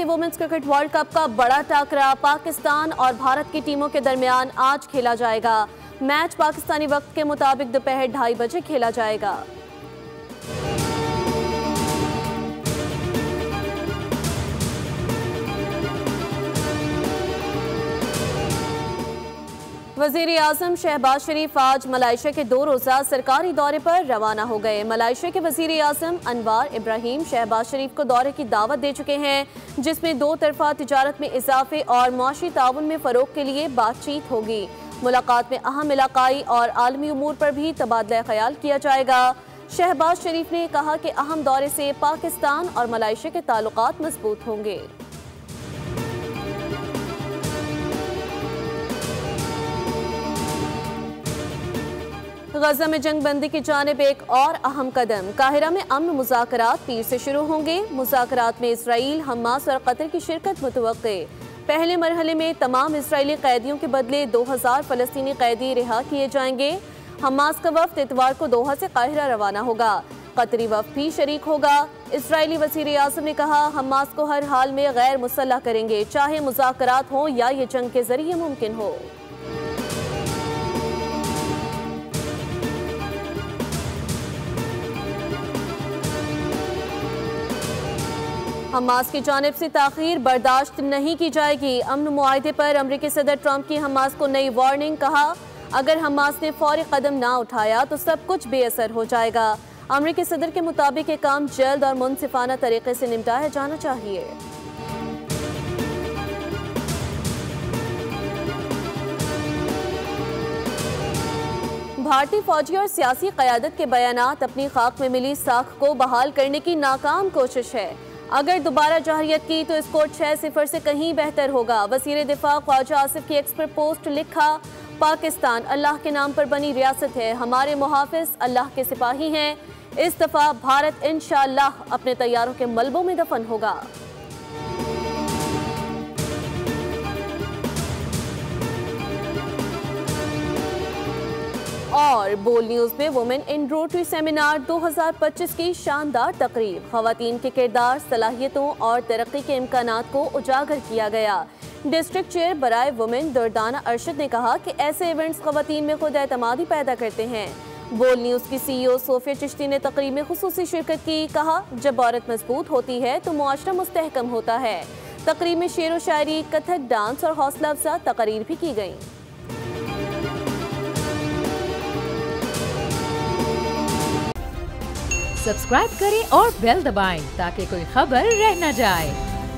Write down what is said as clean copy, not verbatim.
टी20 women's cricket world cup का बड़ा टाकरा पाकिस्तान और भारत की टीमों के दरमियान आज खेला जाएगा। मैच पाकिस्तानी वक्त के मुताबिक दोपहर 2:30 बजे खेला जाएगा। वजीर आजम शहबाज शरीफ आज मलाइशिया के 2 रोज़ा सरकारी दौरे पर रवाना हो गए। मलाइशिया के वजीर आजम अनवार इब्राहिम शहबाज शरीफ को दौरे की दावत दे चुके हैं, जिसमें 2 तरफा तिजारत में इजाफे और मुआशी ताउन में फ़रोग के लिए बातचीत होगी। मुलाकात में अहम इलाकाई और आलमी उमूर पर भी तबादला ख्याल किया जाएगा। शहबाज शरीफ ने कहा कि अहम दौरे से पाकिस्तान और मलाइशिया के ताल्लुकात मजबूत होंगे। गजा में जंग बंदी की जानिब एक और अहम कदम। काहिरा में अमन मुज़ाकरात पीर से शुरू होंगे। मुज़ाकरात में इसराइल, हमास और कतर की शिरकत मुतवक्के। पहले मरहले में तमाम इसराइली कैदियों के बदले 2000 फ़लस्तीनी कैदी रिहा किए जाएंगे। हमास का वफ्द इतवार को दोहा से काहिरा रवाना होगा। कतरी वफ्द भी शरीक होगा। इसराइली वज़ीर आज़म ने कहा, हमास को हर हाल में गैर मुसल्लह करेंगे, चाहे मुज़ाकरात हो या ये जंग के जरिए मुमकिन हो। हमास की जानिब से ताख़ीर बर्दाश्त नहीं की जाएगी। अमन मुआहदे पर अमरीकी सदर ट्रंप की हमास को नई वार्निंग। कहा, अगर हमास ने फौरी कदम ना उठाया तो सब कुछ बेअसर हो जाएगा। अमरीकी सदर के मुताबिक ये काम जल्द और मुनसिफाना तरीके से निपटाया जाना चाहिए। भारतीय फौजी और सियासी क़यादत के बयानात अपनी खाक में मिली साख को बहाल करने की नाकाम कोशिश है। अगर दोबारा जहरियत की तो स्कोर 6-0 से कहीं बेहतर होगा। वज़ीर दिफा ख्वाजा आसिफ की एक्स पर पोस्ट लिखा, पाकिस्तान अल्लाह के नाम पर बनी रियासत है, हमारे मुहाफिज अल्लाह के सिपाही हैं। इस दफ़ा भारत इंशाअल्लाह अपने तैयारों के मलबों में दफन होगा। और बोल न्यूज़ में वुमेन इन रोटरी सेमिनार 2025 की शानदार तकरीब। ख़वातीन के किरदार, सलाहियतों और तरक्की के इम्कानात को उजागर किया गया। डिस्ट्रिक्ट चेयर बराए वुमेन दुर्दाना अरशद ने कहा कि ऐसे इवेंट्स ख़वातीन में खुद एतमादी पैदा करते हैं। बोल न्यूज़ की CEO सोफिया चिश्ती ने तकरीब में खुसूसी शिरकत की। कहा, जब औरत मजबूत होती है तो मुआशरा मुस्तहकम होता है। तकरीब में शेर व शायरी, कथक डांस और हौसला अफजा तकरीर भी की गई। सब्सक्राइब करें और बेल दबाएं ताकि कोई खबर रह न जाए।